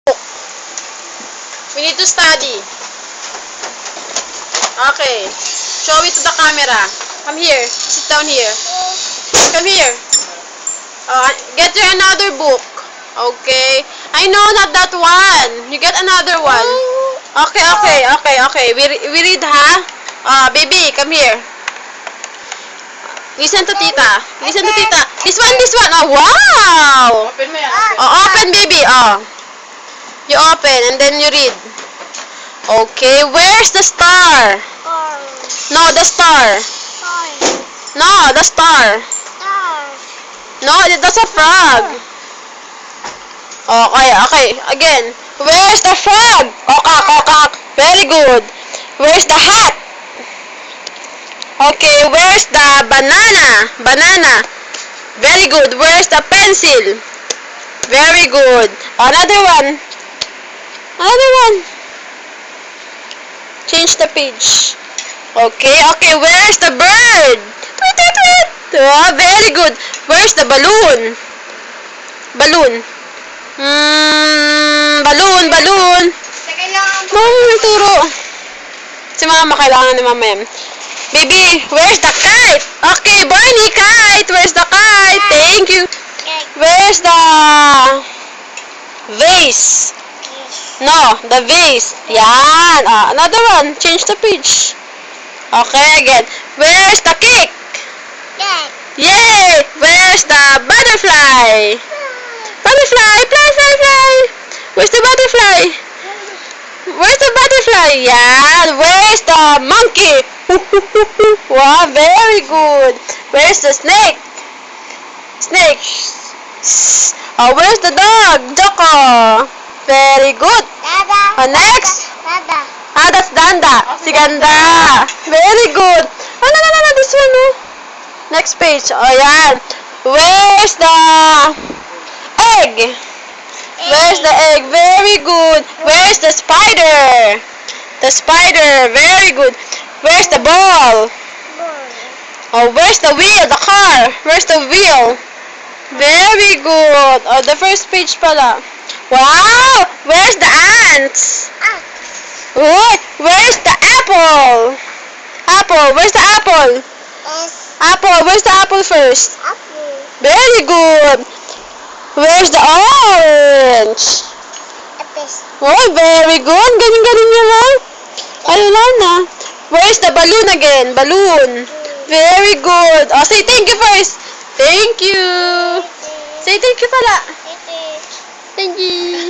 We need to study. Okay. Show it to the camera. Come here. Sit down here. Come here. Get you another book. Okay. I know, not that one. You get another one. Okay. We read, ha? Baby, come here. Listen to tita. Listen to tita. This one. Oh, wow! Open mo yan. Open, baby. You open and then you read. Okay, where's the star? No, the star. No, the star. No, that's a frog. Okay. Again. Where's the frog? Okak. Very good. Where's the hat? Okay, where's the banana? Very good. Where's the pencil? Very good. Another one. Change the page. Okay. Where's the bird? Tweet. Oh, very good. Where's the balloon? Balloon. Mama, turo. Si mama, kailangan ni mama yan. Baby, where's the kite? Okay, Barney, kite. Where's the kite? Thank you. Where's the vase? No, the vase. Yan. Another one. Change the page. Okay, again. Where's the cake? Yay! Where's the butterfly? Fly. Where's the butterfly? Yeah. Where's the monkey? Wow, very good. Where's the snake? Where's the dog? Joko. Very good. Next. That's Danda. Si Ganda. Very good. No, this one, no. Next page. Yan. Where's the egg? Very good. Where's the spider? Very good. Where's the ball? Where's the wheel? The car. Where's the wheel? Very good. The first page pala. Wow! Where's the ants? Where's the apple? Where's the apple? Where's the apple first? Very good. Where's the orange? Very good. Galing niya, ha? Ayun na. Where's the balloon again? Very good. Say thank you first. Thank you. Say thank you pala. Thank you.